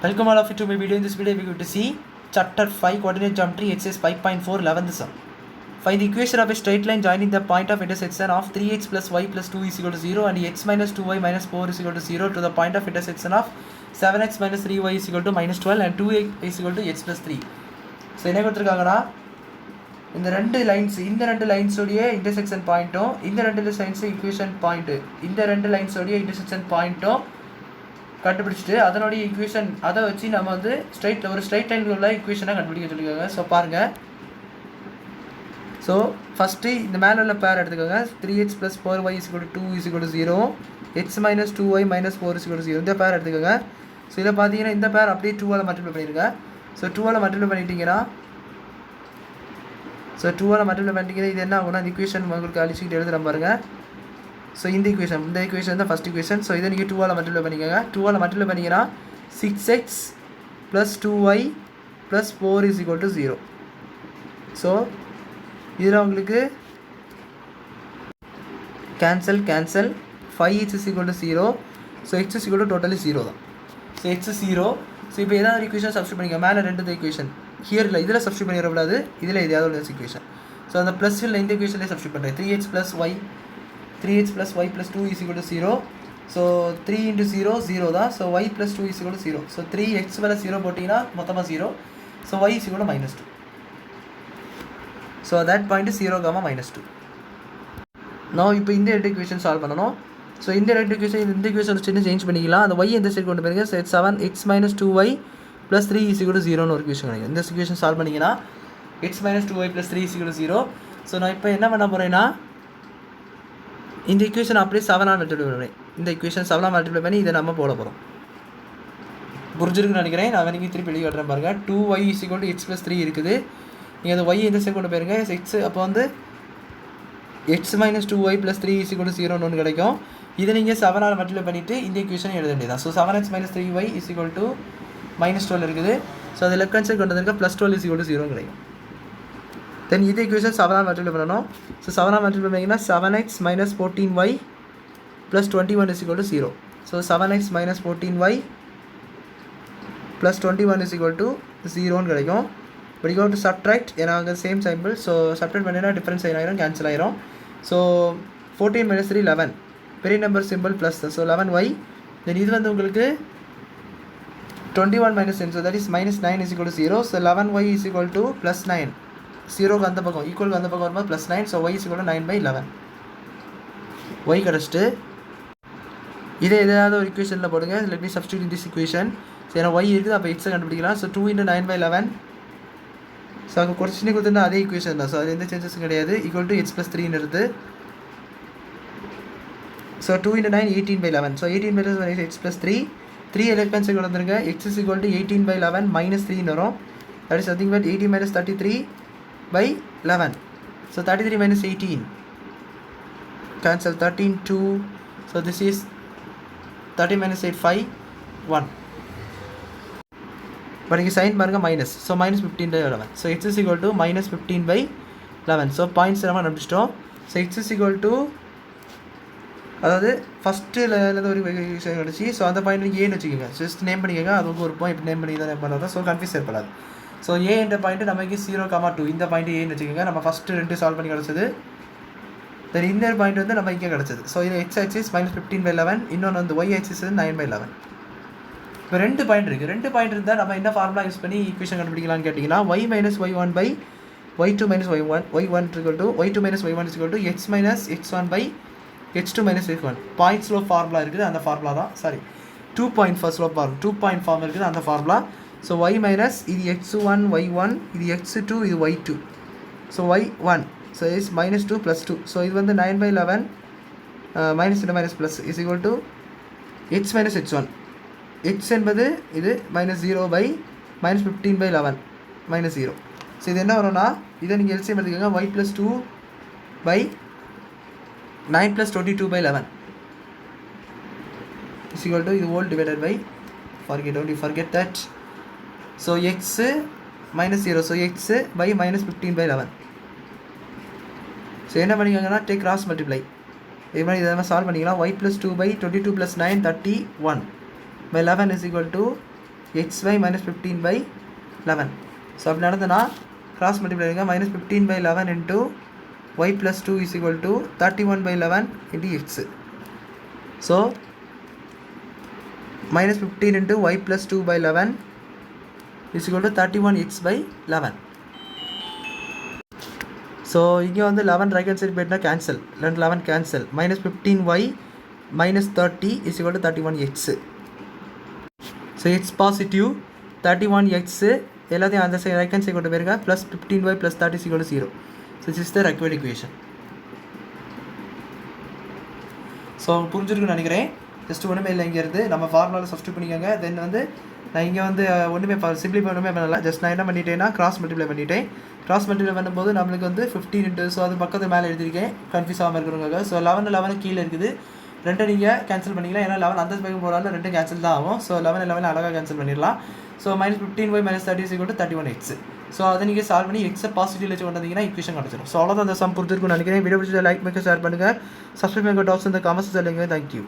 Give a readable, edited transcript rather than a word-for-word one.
Welcome all of you to my video. In this video we are going to see chapter 5 coordinate geometry exercise 5.4 11th sum. Find the equation of a straight line joining the point of intersection of 3x plus y plus 2 is equal to 0 and x minus 2y minus 4 is equal to 0 to the point of intersection of 7x minus 3y is equal to minus 12 and 2x is equal to x plus 3. So என்ன கொடுத்திருக்காங்கனா இந்த ரெண்டு lines உடைய intersection பாயிண்ட்டும் இந்த ரெண்டு lines equation point இந்த ரெண்டு lines உடைய இன்டர்செக்ஷன் பாயிண்ட்டும் கண்டுபிடிச்சிட்டு அதனுடைய ஈக்குவேஷன் அதை வச்சு நம்ம வந்து ஒரு ஸ்ட்ரைட் லைனில் உள்ள ஈக்குவேஷனை கண்டுபிடிக்க சொல்லியிருக்காங்க. ஸோ பாருங்கள். ஸோ ஃபஸ்ட்டு இந்த மேலே உள்ள பேர் எடுத்துக்கோங்க. 3x + 4y = 2 = 0, x - 2y - 4 = 0 இந்த பேர் எடுத்துக்கோங்க. ஸோ இதில் பார்த்தீங்கன்னா இந்த பேர் அப்படியே 2ஆல் மல்டிப்ளை பண்ணிடுங்க. ஸோ 2ஆல் மல்டிப்ளை பண்ணிட்டீங்கன்னா இது என்ன ஆகும்னா இந்த ஈக்குவேஷன் உங்களுக்கு அழிச்சிக்கிட்டு எழுதுகிற பாருங்கள். ஸோ இந்த ஈக்குவேஷன் தான் ஃபஸ்ட் ஈக்குவேஷன். ஸோ இதை நீங்கள் 2ஆல் மல்டிப்ளை பண்ணிக்கோங்க. 2ஆல் மல்டிப்ளை பண்ணிங்கன்னா 6x + 2y + 4 = 0. ஸோ இதில் உங்களுக்கு cancel 5x = 0. So x = totally 0 தான். So x 0. ஸோ இப்போ ஏதாவது ஈக்குவேஷன் சப்ஸ்டியூட் பண்ணிக்கோங்க. மேலே ரெண்டு ஈக்குவேஷன் ஹியர் இல்லை, இதில் சப்ஸ்டியூட் பண்ணிடக்கூடாது, இதில் எதாவது ஒரு ஈக்குவேஷன். ஸோ அந்த ப்ளஸில் இந்த ஈக்குவேஷன்லேயே சப்ஸ்டியூட் பண்ணுறேன். 3x + y + 2 = 0. ஸோ 3 × 0 0 தான். So y + 2 = 0. ஸோ 3x மேலே 0 போட்டிங்கன்னா மொத்தமாக 0. So y = -2. So that point 0, -2. நான் இப்போ இந்த ரெண்டு ஈக்குவேஷன் சால்வ் பண்ணணும். ஸோ இந்த ரெண்டு ஈக்குவேஷன் சின்ன சேஞ்ச் பண்ணிக்கலாம். அந்த y எந்த சைடு கொண்டு போயிருங்க. ஸோ 7x - 2y + 3 = 0ன்னு ஒரு ஈக்குவேஷன் கிடைக்கும். இந்த ஈக்குவேஷன் சால்வ் பண்ணிங்கன்னா x - 2y + 3 = 0. ஸோ நான் இப்போ என்ன பண்ண போகிறேன்னா இந்த ஈக்குவேஷன் அப்படியே 7ஆல் மல்டிப்ளை பண்ணுறேன். இந்த ஈக்குவேஷன் 7ஆல் மல்டிப்ளை பண்ணி இதை நம்ம போட போகிறோம். புரிஞ்சிருக்குன்னு நினைக்கிறேன். நான் நீங்கள் திருப்பி எழுதி காட்டுறேன் பாருங்கள். 2y = x + 3 இருக்குது. நீங்கள் அந்த y எந்த சைடு கொண்டு போயிருங்க. x அப்போ வந்து x - 2y + 3 = 0ன்னு ஒன்று கிடைக்கும். இதை நீங்கள் 7ஆல் மல்டிப்ளை பண்ணிவிட்டு இந்த ஈக்குவேஷன் எழுத வேண்டியதான். ஸோ 7x - 3y = -12 இருக்குது. ஸோ அது லெஃப்ட் ஹேண்ட் சைடு கொண்டு வந்திருக்க +12 = 0 கிடைக்கும். தென் இது ஈக்குவேஷன் 7ஆல் மல்டிப்ளை பண்ணணும். ஸோ 7ஆல் மல்டிப்ளை பண்ணிங்கன்னா 7x - 14y + 21 = 0. So 7x - 14y + 21 = 0ன்னு கிடைக்கும். இப்படி go to subtract, ஏன்னா அங்கே சேம் சிம்பிள். ஸோ சப்ட்ராக்ட் பண்ணினா டிஃப்ரென்ஸ் ஆகிரும், கேன்சல் ஆகிரும். ஸோ 14 - 3 11, பெரிய number simple plus. So 11y. தென் இது வந்து உங்களுக்கு 21 - 10, so that is -9 = 0. So 11y = +9. 0க்கு அந்த பக்கம் ஈக்குவலுக்கு அந்த பக்கம் வரும்போது +9. So y = 9/11. y கிடச்சிட்டு இதே ஏதாவது ஒரு ஈக்குவேஷனில் போடுங்க. Let me substitute in this equation. So ஏன்னா y இருக்குது, அப்போ x கண்டுபிடிக்கலாம். ஸோ 2 × 9/11. ஸோ அங்கே கொஸ்டினே கொடுத்துருந்தா அதே ஈக்குவேஷன் தான். ஸோ அது எந்த சேஞ்சஸும் கிடையாது. = x + 3ன்னு இருக்குது. So 2 × 9 18/11. So 18/11 x + 3. 3 left hand side கொண்டு வந்துருங்க. x = 18/11 -3ன்னு வரும். That is nothing but 18 - 33/11. So 33 - 18. Cancel 13 2. So this is 30 - 8 5 1. But இங்கே சைன் பாருங்க minus. So -15/11. So x = -15/11. So points நம்ம நம்பிச்சிட்டோம். ஸோ x = அதாவது ஃபஸ்ட்டில் ஒரு விஷயம் கிடச்சி. ஸோ அந்த பாயிண்ட் நீங்கள் ஏன்னு வச்சுக்கோங்க. ஜஸ்ட் நேம் பண்ணிக்கோங்க. அதுக்கு ஒரு பாயிண்ட் இப்படி நேம் பண்ணி தான் நேம் பண்ணுறதா. ஸோ கன்ஃபியூஸ் ஏற்படாது. ஸோ ஏ என்ற பாயிண்ட்டு நமக்கு 0, 2 இந்த பாயிண்ட் ஏன்னு வச்சுக்கோங்க. நம்ம ஃபஸ்ட்டு 2 சால்வ் பண்ணி கிடச்சது. தென் இன்னொரு பாயிண்ட் வந்து நம்ம இங்கே கிடச்சது. ஸோ இது x ஆக்சிஸ் -15/11, இன்னொன்று வந்து y ஆக்சிஸ் 9/11. இப்போ 2 பாயிண்ட் இருக்குது. 2 பாயிண்ட் இருந்தால் நம்ம என்ன ஃபார்முலா யூஸ் பண்ணி ஈக்குவேஷன் கண்டுபிடிக்கலாம்னு கேட்டிங்கன்னா y - y1/y2 - y1 x - x1/x2 - x1. Point slope formula இருக்குது, அந்த ஃபார்முலா தான். Sorry, 2 point first slope form 2 point form இருக்குது, அந்த ஃபார்முலா. ஸோ y மைனஸ் இது x1 y1, இது x2 இது y2. So y1 so is -2 + 2. So இது வந்து 9/11 -+ is equal to x - x1. x என்பது இது -0 -15/11 -0. ஸோ இது என்ன வரும்னா இதை நீங்கள் எல்சிஎம் எடுத்துக்கோங்க. y + 2 9 + 22/11 இஸ் ஈக்குவல் டு இது whole divided by forget that. So x -0. So x -15/11. So என்ன பண்ணிக்கோங்கன்னா டேக் கிராஸ் மல்டிப்ளை. இது மாதிரி இதை சால்வ் பண்ணிக்கலாம். y + 2 / 22 + 9 31/11 is equal to xy minus 15/11. So அப்படி நடந்ததுன்னா கிராஸ் மல்டிப்ளை பண்ணுங்க. -15/11 into y plus 2 is equal to 31/11 into x. So -15 into y plus 2/11 is equal to 31x/11. So இங்கே வந்து 11 ரைட் ஹேண்ட் சைடு போய்ட்டுனா cancel, 11 cancel. -15y minus 30 is equal to 31x. So it's positive 31x எல்லாத்தையும் அந்த side right hand side கொண்டு போயிருங்க. Plus 15y plus 30 is equal to 0. So this is the required equation. So புரிஞ்சிருக்குன்னு நினைக்கிறேன். Just ஒன்றுமே இல்லை, இங்கே இருந்து நம்ம ஃபார்முலாவில் சப்ஸ்டியூட் பண்ணிக்கோங்க. தென் வந்து நான் இங்கே வந்து ஒன்றுமே சிம்பிளிஃபை ஒன்றுமே பண்ணல. ஜஸ்ட் நான் என்ன பண்ணிட்டேன்னா கிராஸ் மல்டிப்ளை பண்ணிட்டேன். கிராஸ் மல்டிப்ளை பண்ணும்போது நம்மளுக்கு வந்து 15 into, ஸோ அது பக்கத்து மேலே எழுதியிருக்கேன் கன்ஃபியூஸ் ஆகாமல் இருக்கிறவங்க. ஸோ 11 கீழே இருக்குது. ரெண்டை நீங்கள் கேன்சல் பண்ணிக்கலாம். ஏன்னா 11 அந்த பக்கம் போகிறாலும் ரெண்டும் கேன்சல் தான் ஆகும். ஸோ 11 அழகாக கேன்சல் பண்ணிடலாம். So -15y minus 30 is equal to 31x. So அதை நீங்கள் சால்வ் பண்ணி எக்ஸை பாசிட்டிவ் வச்சு கொண்டு வந்தீங்கன்னா ஈக்குவேஷன் கிடச்சிடும். ஸோ அவ்வளோதான் அந்த சம் புரிஞ்சிருக்குன்னு நினைக்கிறேன். வீடியோ பிடிச்சதை லைக் பண்ணுங்க, ஷேர் பண்ணுங்கள், சப்ஸ்கிரைப் பண்ணுங்க, டாப்ஸ் இந்த காமெண்ட்ஸ் சொல்லுங்கள். தேங்க்யூ.